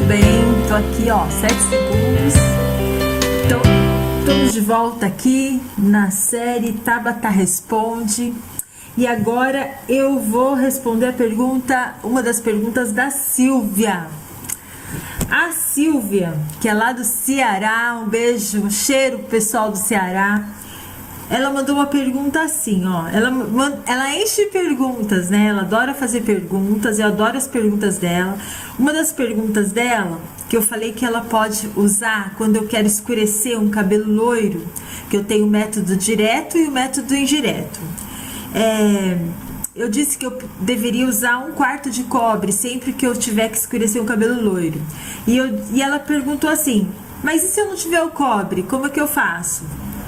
bem? Tô aqui, ó, 7 segundos. Então, estamos de volta aqui na série Tabata Responde. E agora eu vou responder uma das perguntas da Silvia. A Silvia, que é lá do Ceará, um beijo, um cheiro pro pessoal do Ceará. Ela mandou uma pergunta assim, ó. Ela enche de perguntas, né? Ela adora fazer perguntas, eu adoro as perguntas dela. Uma das perguntas dela, que eu falei que ela pode usar quando eu quero escurecer um cabelo loiro, que eu tenho o método direto e o método indireto. Eu disse que eu deveria usar 1/4 de cobre sempre que eu tiver que escurecer um cabelo loiro. E ela perguntou assim, mas e se eu não tiver o cobre, como é que eu faço?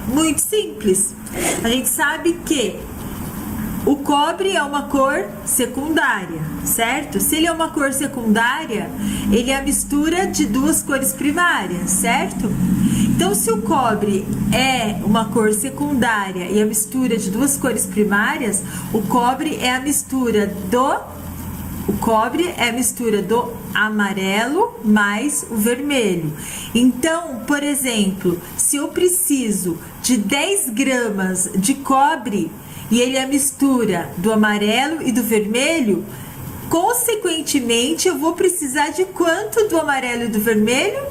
Muito simples. A gente sabe que o cobre é uma cor secundária, certo? Se ele é uma cor secundária, ele é a mistura de duas cores primárias, certo? Então, se o cobre é uma cor secundária e a mistura de duas cores primárias, o cobre é a mistura do amarelo mais o vermelho. Então, por exemplo, se eu preciso de 10 gramas de cobre e ele é a mistura do amarelo e do vermelho, consequentemente eu vou precisar de quanto do amarelo e do vermelho?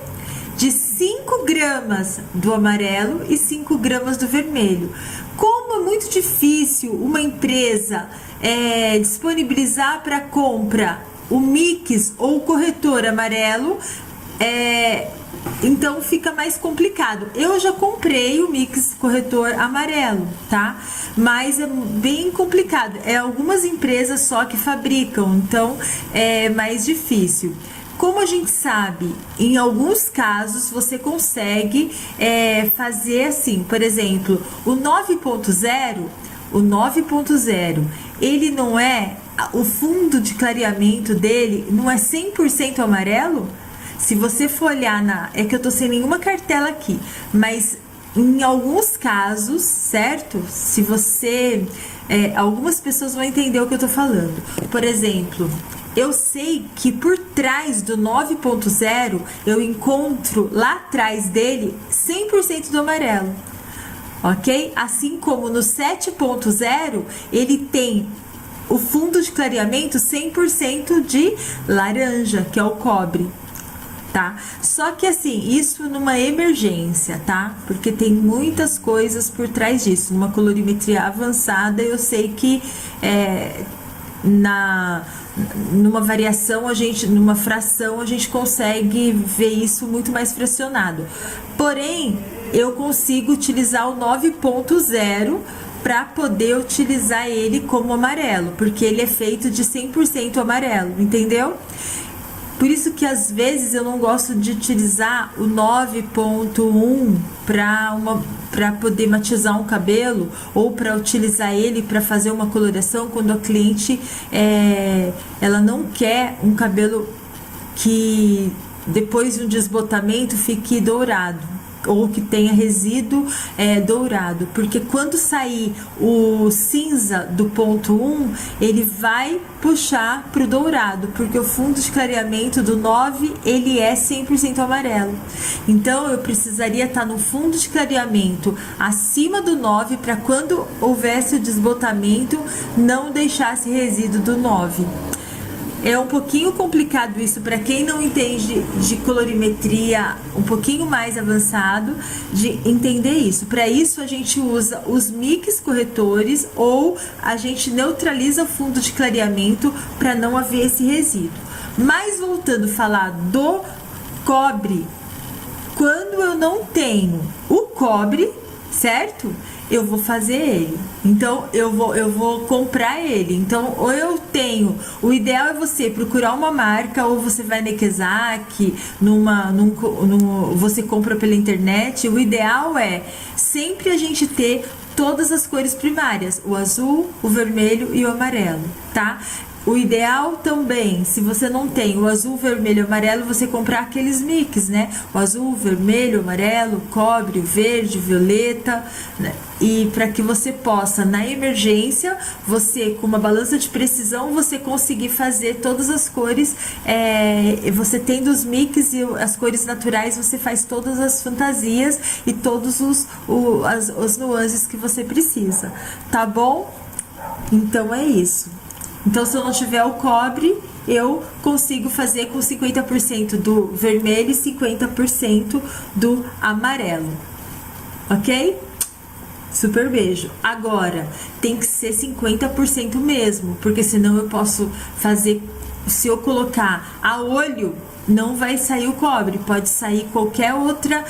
De 5 gramas do amarelo e 5 gramas do vermelho. Como é muito difícil uma empresa disponibilizar para compra o mix ou o corretor amarelo, então fica mais complicado. Eu já comprei o mix corretor amarelo, tá? Mas é bem complicado. Algumas empresas só que fabricam, então é mais difícil. Como a gente sabe, em alguns casos você consegue fazer assim, por exemplo, o 9.0, ele não é, o fundo de clareamento dele não é 100% amarelo? Se você for olhar é que eu tô sem nenhuma cartela aqui, mas em alguns casos, certo? Se você, algumas pessoas vão entender o que eu tô falando. Por exemplo, eu sei que por trás do 9.0 eu encontro lá atrás dele 100% do amarelo, ok? Assim como no 7.0 ele tem o fundo de clareamento 100% de laranja, que é o cobre, tá? Só que assim, isso numa emergência, tá? Porque tem muitas coisas por trás disso. Numa colorimetria avançada, eu sei que numa variação, numa fração, a gente consegue ver isso muito mais fracionado. Porém, eu consigo utilizar o 9.0 para poder utilizar ele como amarelo, porque ele é feito de 100% amarelo, entendeu? Por isso que às vezes eu não gosto de utilizar o 9.1 para poder matizar um cabelo, ou para utilizar ele para fazer uma coloração quando a cliente ela não quer um cabelo que depois de um desbotamento fique dourado, ou que tenha resíduo dourado, porque quando sair o cinza do ponto 1, ele vai puxar para o dourado, porque o fundo de clareamento do 9, ele é 100% amarelo. Então eu precisaria estar no fundo de clareamento acima do 9, para quando houvesse o desbotamento não deixasse resíduo do 9. É um pouquinho complicado isso para quem não entende de colorimetria um pouquinho mais avançado, de entender isso. Para isso a gente usa os mix corretores, ou a gente neutraliza o fundo de clareamento para não haver esse resíduo. Mas voltando a falar do cobre, quando eu não tenho o cobre, certo? Eu vou fazer ele, então eu vou comprar ele. Então, ou eu tenho, o ideal é você procurar uma marca, ou você vai na Kezak, você compra pela internet. O ideal é sempre a gente ter todas as cores primárias, o azul, o vermelho e o amarelo, tá? O ideal também, se você não tem o azul, vermelho e amarelo, você comprar aqueles mix, né? O azul, vermelho, amarelo, cobre, o verde, violeta, né? E para que você possa, na emergência, você com uma balança de precisão, você conseguir fazer todas as cores, você tendo os mix e as cores naturais, você faz todas as fantasias e todos as nuances que você precisa, tá bom? Então é isso. Então, se eu não tiver o cobre, eu consigo fazer com 50% do vermelho e 50% do amarelo, ok? Super beijo. Agora, tem que ser 50% mesmo, porque senão eu posso fazer, se eu colocar a olho, não vai sair o cobre, pode sair qualquer outro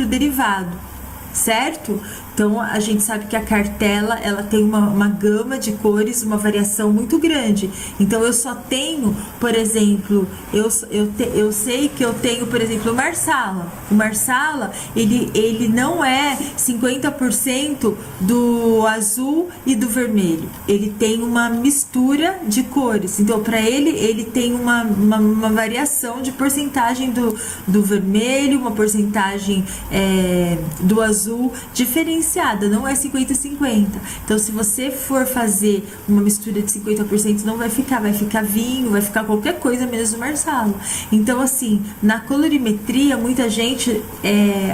derivado, certo? Então, a gente sabe que a cartela, ela tem uma gama de cores, uma variação muito grande. Então, eu só tenho, por exemplo, eu sei que eu tenho, por exemplo, o Marsala. O Marsala, ele não é 50% do azul e do vermelho. Ele tem uma mistura de cores. Então, para ele tem uma variação de porcentagem do vermelho, uma porcentagem do azul diferenciada, não é 50-50. Então, se você for fazer uma mistura de 50%, não vai ficar vinho, vai ficar qualquer coisa menos o Marsala. Então, assim, na colorimetria, muita gente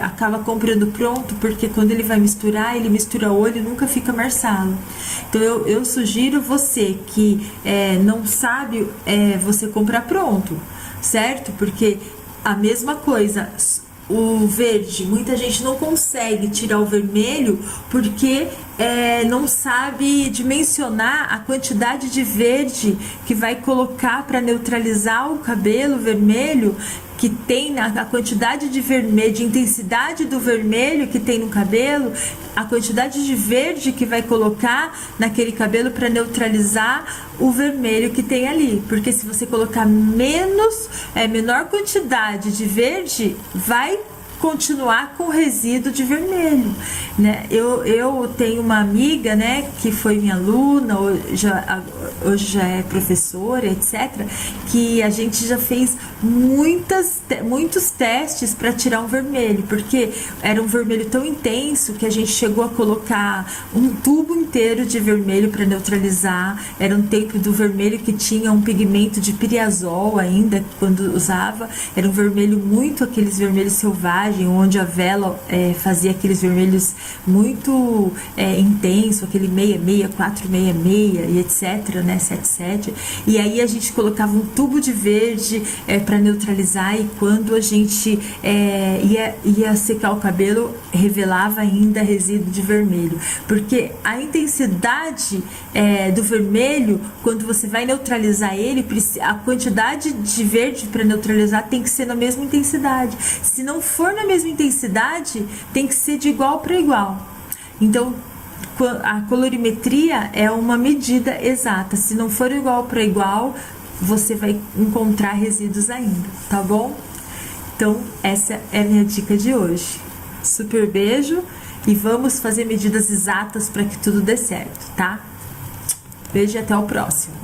acaba comprando pronto, porque quando ele vai misturar, ele mistura olho e nunca fica Marsala. Então, eu sugiro você que não sabe, você comprar pronto, certo? Porque a mesma coisa, o verde, muita gente não consegue tirar o vermelho porque não sabe dimensionar a quantidade de verde que vai colocar para neutralizar o cabelo vermelho que tem, a quantidade de vermelho, de intensidade do vermelho que tem no cabelo, a quantidade de verde que vai colocar naquele cabelo para neutralizar o vermelho que tem ali, porque se você colocar menor quantidade de verde, vai continuar com resíduo de vermelho, né? Eu tenho uma amiga, né, que foi minha aluna, hoje já é professora, etc., que a gente já fez muitos testes para tirar um vermelho, porque era um vermelho tão intenso que a gente chegou a colocar um tubo inteiro de vermelho para neutralizar. Era um tempo do vermelho que tinha um pigmento de piriazol ainda, quando usava, era um vermelho muito, aqueles vermelhos selvagens, onde a vela fazia aqueles vermelhos muito intenso, aquele 66, 466 e etc, né, 77, e aí a gente colocava um tubo de verde para neutralizar, e quando a gente ia secar o cabelo, revelava ainda resíduo de vermelho, porque a intensidade do vermelho, quando você vai neutralizar ele, a quantidade de verde para neutralizar tem que ser na mesma intensidade. Se não for na mesma intensidade, tem que ser de igual para igual. Então, a colorimetria é uma medida exata. Se não for igual para igual, você vai encontrar resíduos ainda, tá bom? Então, essa é a minha dica de hoje. Super beijo e vamos fazer medidas exatas para que tudo dê certo, tá? Beijo e até o próximo.